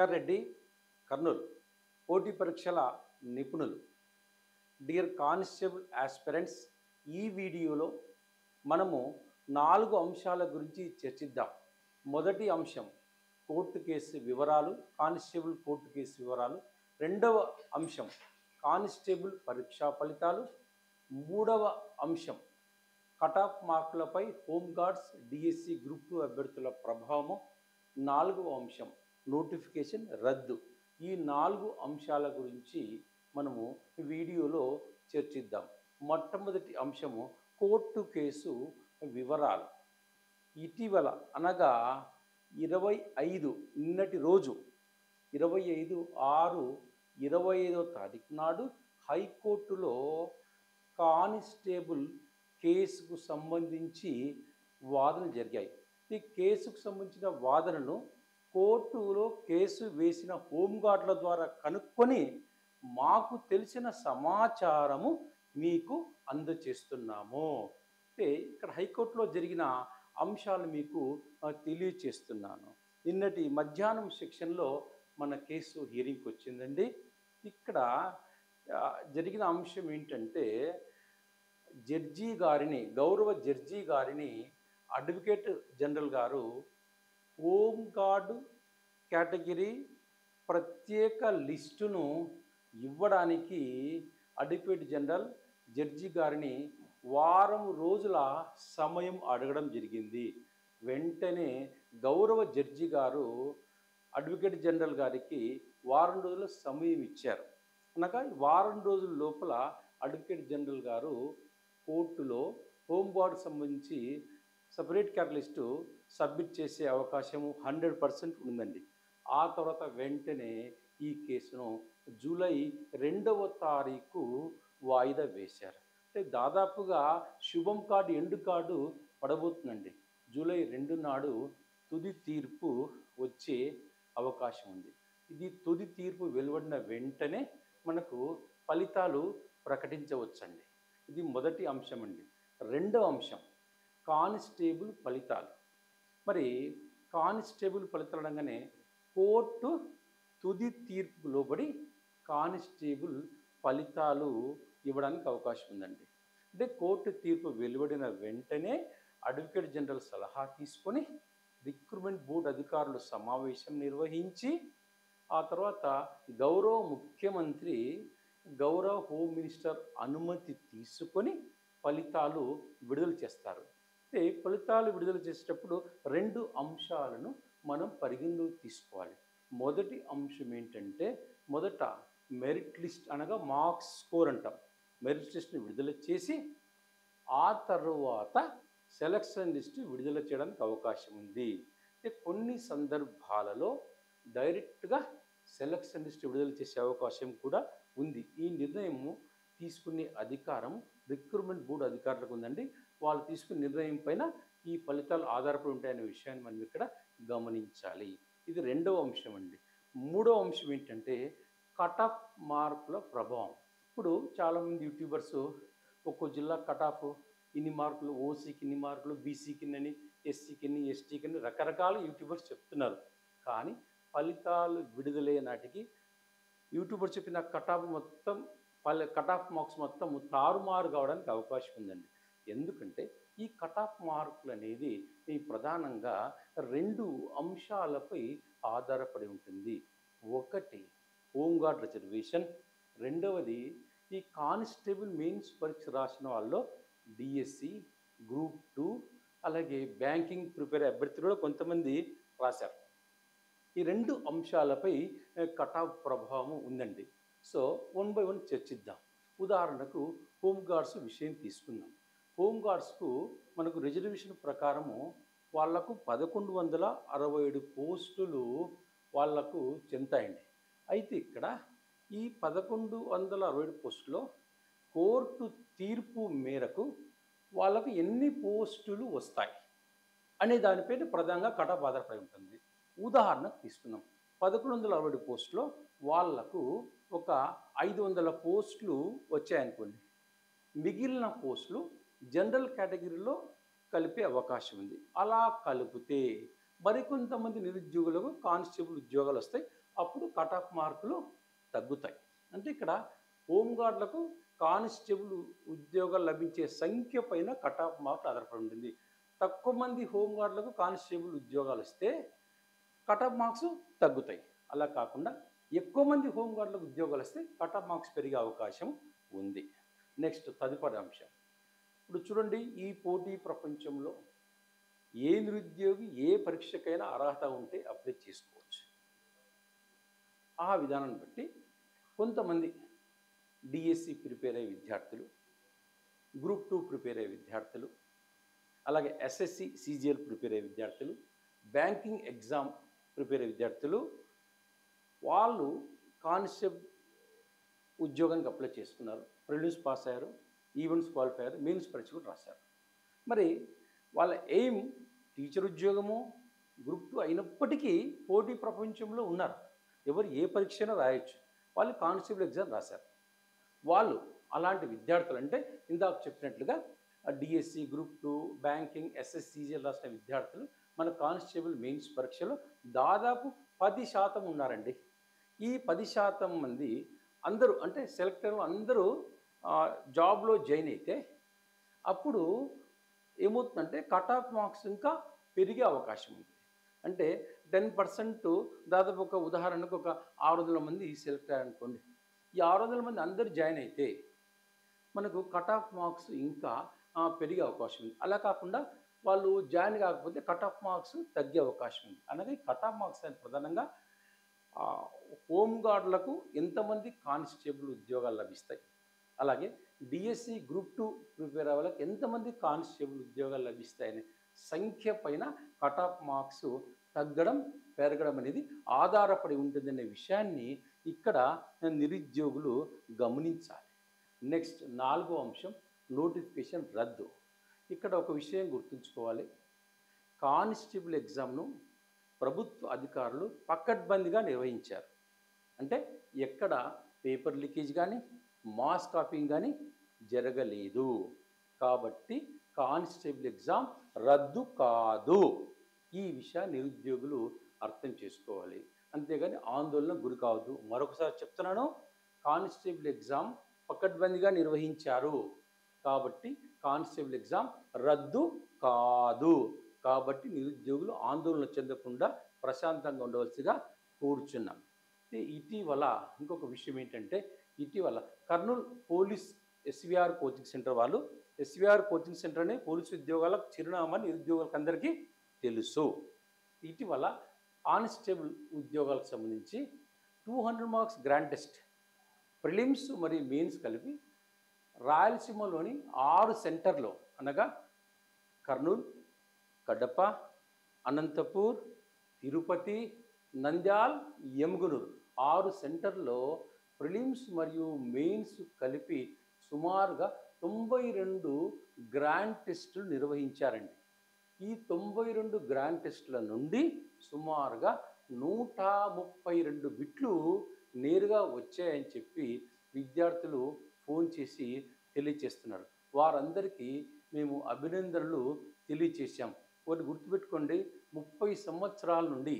రెడ్డి కర్నూలు పోటీ పరీక్షల నిపుణులు. డియర్ కానిస్టేబుల్ ఆస్పిరెంట్స్, ఈ వీడియోలో మనము 4 అంశాల గురించి చర్చిద్దాం. మొదటి అంశం కోర్టు కేసు వివరాలు, కానిస్టేబుల్ కోర్టు కేసు వివరాలు. రెండవ అంశం కానిస్టేబుల్ పరీక్షా ఫలితాలు. మూడవ అంశం కట్ ఆఫ్ మార్కులపై హోంగార్డ్స్ డిఎస్సి గ్రూప్ 2 అభ్యర్థుల ప్రభావము. నాలుగవ అంశం నోటిఫికేషన్ రద్దు. ఈ 4 అంశాల గురించి మనము వీడియోలో చర్చిద్దాం. మొట్టమొదటి అంశము కోర్టు కేసు వివరాలు. ఇటీవల అనగా 25 నిన్నటి రోజు 25/6/25 నాడు హైకోర్టులో కానిస్టేబుల్ కేసుకు సంబంధించి వాదనలు జరిగాయి. ఈ కేసుకు సంబంధించిన వాదనను కోర్టులో కేసు వేసిన హోంగార్డుల ద్వారా కనుక్కొని మాకు తెలిసిన సమాచారము మీకు అందజేస్తున్నాము. అంటే ఇక్కడ హైకోర్టులో జరిగిన అంశాలు మీకు తెలియచేస్తున్నాను. నిన్నటి మధ్యాహ్నం సెక్షన్లో మన కేసు హియరింగ్కి వచ్చిందండి. ఇక్కడ జరిగిన అంశం ఏంటంటే గౌరవ జడ్జి గారిని అడ్వకేట్ జనరల్ గారు హోంగార్డు కేటగిరీ ప్రత్యేక లిస్టును ఇవ్వడానికి అడ్వకేట్ జనరల్ జడ్జి గారిని వారం రోజుల సమయం అడగడం జరిగింది. వెంటనే గౌరవ జడ్జి గారు అడ్వకేట్ జనరల్ గారికి వారం రోజుల సమయం ఇచ్చారు. అనగా వారం రోజుల లోపల అడ్వకేట్ జనరల్ గారు కోర్టులో హోంగార్డుకు సంబంధించి సపరేట్ క్యాటలిస్టు సబ్మిట్ చేసే అవకాశము 100% ఉందండి. ఆ తర్వాత వెంటనే ఈ కేసును జూలై 2వ తారీఖు వాయిదా వేశారు. అంటే దాదాపుగా శుభం కార్డు ఎండు కార్డు పడబోతుందండి. జూలై 2 నాడు తుది తీర్పు వచ్చే అవకాశం ఉంది. ఇది తుది తీర్పు వెలువడిన వెంటనే మనకు ఫలితాలు ప్రకటించవచ్చండి. ఇది మొదటి అంశం అండి. రెండవ అంశం కానిస్టేబుల్ ఫలితాలు. మరి కానిస్టేబుల్ ఫలితాలు అనగానే కోర్టు తుది తీర్పు లోబడి కానిస్టేబుల్ ఫలితాలు ఇవ్వడానికి అవకాశం ఉందండి. అంటే కోర్టు తీర్పు వెలువడిన వెంటనే అడ్వకేట్ జనరల్ సలహా తీసుకొని రిక్రూట్మెంట్ బోర్డు అధికారులు సమావేశం నిర్వహించి ఆ తర్వాత గౌరవ ముఖ్యమంత్రి, గౌరవ హోమ్ మినిస్టర్ అనుమతి తీసుకొని ఫలితాలు విడుదల చేస్తారు. అంటే ఫలితాలు విడుదల చేసేటప్పుడు 2 అంశాలను మనం పరిగణలోకి తీసుకోవాలి. మొదటి అంశం ఏంటంటే మొదట మెరిట్ లిస్ట్ అనగా మార్క్స్ స్కోర్ అంటాం. మెరిట్ లిస్ట్ని విడుదల చేసి ఆ తర్వాత సెలక్షన్ లిస్టు విడుదల చేయడానికి అవకాశం ఉంది. అంటే కొన్ని సందర్భాలలో డైరెక్ట్గా సెలక్షన్ లిస్ట్ విడుదల చేసే అవకాశం కూడా ఉంది. ఈ నిర్ణయము తీసుకునే అధికారం రిక్రూట్మెంట్ బోర్డు అధికారులకు ఉందండి. వాళ్ళు తీసుకునే నిర్ణయం పైన ఈ ఫలితాలు ఆధారపడి ఉంటాయనే విషయాన్ని మనం ఇక్కడ గమనించాలి. ఇది రెండవ అంశం అండి. మూడవ అంశం ఏంటంటే కట్ ఆఫ్ మార్కుల ప్రభావం. ఇప్పుడు చాలామంది యూట్యూబర్స్ ఒక్కో జిల్లా కట్ ఆఫ్ ఇన్ని మార్కులు, ఓసీకి ఇన్ని మార్కులు, బీసీకి ఇన్ని, ఎస్సీకి ఇన్ని, ఎస్టీకి ఇన్ని రకరకాల యూట్యూబర్స్ చెప్తున్నారు. కానీ ఫలితాలు విడుదలయ్యే నాటికి యూట్యూబర్ చెప్పిన కట్ ఆఫ్ మార్క్స్ మొత్తం తారుమారు కావడానికి అవకాశం ఉందండి. ఎందుకంటే ఈ కట్ ఆఫ్ మార్కులు అనేది ప్రధానంగా 2 అంశాలపై ఆధారపడి ఉంటుంది. ఒకటి హోంగార్డ్ రిజర్వేషన్, రెండవది ఈ కానిస్టేబుల్ మెయిన్స్ పరీక్ష రాసిన వాళ్ళలో డిఎస్సి గ్రూప్ 2 అలాగే బ్యాంకింగ్ ప్రిపేర్ అభ్యర్థులు కొంతమంది రాశారు. ఈ 2 అంశాలపై కట్ ఆఫ్ ప్రభావం ఉందండి. సో 1 by 1 చర్చిద్దాం. ఉదాహరణకు హోంగార్డ్స్ విషయం తీసుకుందాం. హోంగార్డ్స్కు మనకు రిజర్వేషన్ ప్రకారము వాళ్లకు 1167 పోస్టులు వాళ్లకు చెందుతాయండి. అయితే ఇక్కడ ఈ 1167 పోస్టులో కోర్టు తీర్పు మేరకు వాళ్ళకు ఎన్ని పోస్టులు వస్తాయి అనే దానిపైన ప్రధానంగా కట్ ఆఫ్ ఆధారపడి ఉంటుంది. ఉదాహరణకు తీసుకుందాం. 1167 పోస్టులో వాళ్లకు ఒక 500 పోస్టులు వచ్చాయనుకోండి. మిగిలిన పోస్టులు జనరల్ కేటగిరీలో కలిపే అవకాశం ఉంది. అలా కలిపితే మరికొంతమంది నిరుద్యోగులకు కానిస్టేబుల్ ఉద్యోగాలు వస్తాయి. అప్పుడు కట్ ఆఫ్ మార్కులు తగ్గుతాయి. అంటే ఇక్కడ హోంగార్డులకు కానిస్టేబుల్ ఉద్యోగాలు లభించే సంఖ్య పైన కట్ ఆఫ్ మార్కులు ఆధారపడి ఉంటుంది. తక్కువ మంది హోంగార్డులకు కానిస్టేబుల్ ఉద్యోగాలు వస్తే కట్ ఆఫ్ మార్క్స్ తగ్గుతాయి. అలా కాకుండా ఎక్కువ మంది హోంగార్డులకు ఉద్యోగాలు వస్తే కట్ ఆఫ్ మార్క్స్ పెరిగే అవకాశం ఉంది. నెక్స్ట్ తదుపరి అంశం. ఇప్పుడు చూడండి, ఈ పోటీ ప్రపంచంలో ఏ నిరుద్యోగి ఏ పరీక్షకైనా అర్హత ఉంటే అప్లై చేసుకోవచ్చు. ఆ విధానాన్ని బట్టి కొంతమంది డిఎస్సి ప్రిపేర్ అయ్యే విద్యార్థులు, గ్రూప్ 2 ప్రిపేర్ అయ్యే విద్యార్థులు, అలాగే ఎస్ఎస్సి సిజిఎల్ ప్రిపేర్ అయ్యే విద్యార్థులు, బ్యాంకింగ్ ఎగ్జామ్ ప్రిపేర్ అయ్యే విద్యార్థులు వాళ్ళు కానిస్టేబుల్ ఉద్యోగానికి అప్లై చేసుకున్నారు. ప్రిలిమ్స్ పాస్ అయ్యారు, ఈవెంట్స్ క్వాలిఫై అయ్యారు, మెయిన్స్ పరీక్ష కూడా రాశారు. మరి వాళ్ళ ఎయిమ్ టీచర్ ఉద్యోగము గ్రూప్ 2 అయినప్పటికీ పోటీ ప్రపంచంలో ఉన్నారు. ఎవరు ఏ పరీక్ష రాయొచ్చు. వాళ్ళు కానిస్టేబుల్ ఎగ్జామ్ రాశారు. వాళ్ళు అలాంటి విద్యార్థులు అంటే ఇందాక చెప్పినట్లుగా డిఎస్సి, గ్రూప్ 2, బ్యాంకింగ్, ఎస్ఎస్సిజిఎల్ రాసిన విద్యార్థులు మన కానిస్టేబుల్ మెయిన్స్ పరీక్షలో దాదాపు 10% ఉన్నారండి. ఈ 10% మంది అందరూ అంటే సెలెక్టర్ అందరూ జాబ్లో జాయిన్ అయితే అప్పుడు ఏమవుతుందంటే కట్ ఆఫ్ మార్క్స్ ఇంకా పెరిగే అవకాశం ఉంది. అంటే 10% దాదాపు ఒక ఉదాహరణకు ఒక 600 మంది సెలెక్ట్ అయ్యారనుకోండి. ఈ 600 మంది అందరూ జాయిన్ అయితే మనకు కట్ ఆఫ్ మార్క్స్ ఇంకా పెరిగే అవకాశం ఉంది. అలా కాకుండా వాళ్ళు జాయిన్ కాకపోతే కట్ ఆఫ్ మార్క్స్ తగ్గే అవకాశం ఉంది. అలాగే కట్ ఆఫ్ మార్క్స్ అనేది ప్రధానంగా హోంగార్డులకు ఎంతమంది కానిస్టేబుల్ ఉద్యోగాలు లభిస్తాయి, అలాగే డిఎస్సి గ్రూప్ 2 ప్రిపేర్ అయ్యే వాళ్ళకి ఎంతమంది కానిస్టేబుల్ ఉద్యోగాలు లభిస్తాయనే సంఖ్య పైన కట్ ఆఫ్ మార్క్స్ తగ్గడం పెరగడం అనేది ఆధారపడి ఉంటుందనే విషయాన్ని ఇక్కడ నిరుద్యోగులు గమనించాలి. నెక్స్ట్ 4వ అంశం నోటిఫికేషన్ రద్దు. ఇక్కడ ఒక విషయం గుర్తుంచుకోవాలి. కానిస్టేబుల్ ఎగ్జామ్ను ప్రభుత్వ అధికారులు పకడ్బందీగా నిర్వహించారు. అంటే ఎక్కడ పేపర్ లీకేజ్ కానీ మాస్ కాపీయింగ్ కానీ జరగలేదు. కాబట్టి కానిస్టేబుల్ ఎగ్జామ్ రద్దు కాదు. ఈ విషయాన్ని నిరుద్యోగులు అర్థం చేసుకోవాలి. అంతేగాని ఆందోళన గురి కావద్దు. మరొకసారి చెప్తున్నాను, కానిస్టేబుల్ ఎగ్జామ్ పకడ్బందీగా నిర్వహించారు కాబట్టి కానిస్టేబుల్ ఎగ్జామ్ రద్దు కాదు. కాబట్టి నిరుద్యోగులు ఆందోళన చెందకుండా ప్రశాంతంగా ఉండవలసిగా కోరుచున్నాం. ఇటీవల ఇంకొక విషయం ఏంటంటే, ఇటీవల Kurnool police SVR coaching centre వాళ్ళు, ఎస్విఆర్ కోచింగ్ సెంటర్ అనే పోలీసు ఉద్యోగాలకు చిరునామా నిరుద్యోగులకు అందరికీ తెలుసు. ఇటీవల కానిస్టేబుల్ ఉద్యోగాలకు సంబంధించి 200 మార్క్స్ గ్రాండ్ టెస్ట్ ప్రిలిమ్స్ మరియు మెయిన్స్ కలిపి రాయలసీమలోని 6 సెంటర్లో అనగా కర్నూలు, కడప, అనంతపూర్, తిరుపతి, నంద్యాల్, ఎమ్గనూరు 6 సెంటర్లో ప్రిలిమ్స్ మరియు మెయిన్స్ కలిపి సుమారుగా 92 గ్రాండ్ టెస్టులు నిర్వహించారండి. ఈ 92 గ్రాండ్ టెస్టుల నుండి సుమారుగా 132 బిట్లు నేరుగా వచ్చాయని చెప్పి విద్యార్థులు ఫోన్ చేసి తెలియచేస్తున్నారు. వారందరికీ మేము అభినందనలు తెలియచేశాం. ఒకటి గుర్తుపెట్టుకోండి, 30 సంవత్సరాల నుండి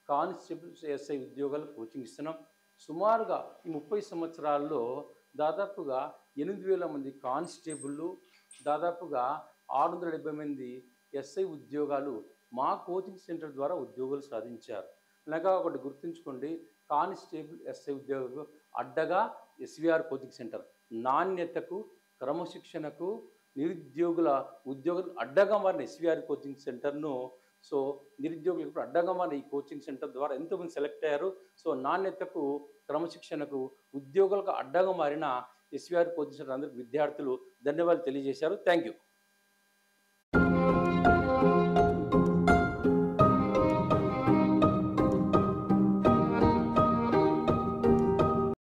కానిస్టేబుల్ ఎస్ఐ ఉద్యోగాలు కోచింగ్ ఇస్తున్నాం. సుమారుగా ఈ 30 సంవత్సరాల్లో దాదాపుగా 8,000 మంది కానిస్టేబుళ్ళు, దాదాపుగా 670 మంది ఎస్ఐ ఉద్యోగాలు మా కోచింగ్ సెంటర్ ద్వారా ఉద్యోగాలు సాధించారు. అనగా ఒకటి గుర్తుంచుకోండి, కానిస్టేబుల్ ఎస్ఐ ఉద్యోగాలు అడ్డగా ఎస్విఆర్ కోచింగ్ సెంటర్ నాణ్యతకు, క్రమశిక్షణకు, నిరుద్యోగుల ఉద్యోగులకు అడ్డగా మారిన ఎస్విఆర్ కోచింగ్ సెంటర్ను నిరుద్యోగులకు ఇప్పుడు అడ్డగా మారిన ఈ కోచింగ్ సెంటర్ ద్వారా ఎంతోమంది సెలెక్ట్ అయ్యారు. నాణ్యతకు, క్రమశిక్షణకు, ఉద్యోగులకు అడ్డగా మారిన ఎస్విఆర్ కోచింగ్ సెంటర్ అందరికీ విద్యార్థులు ధన్యవాదాలు తెలియజేశారు. Thank you.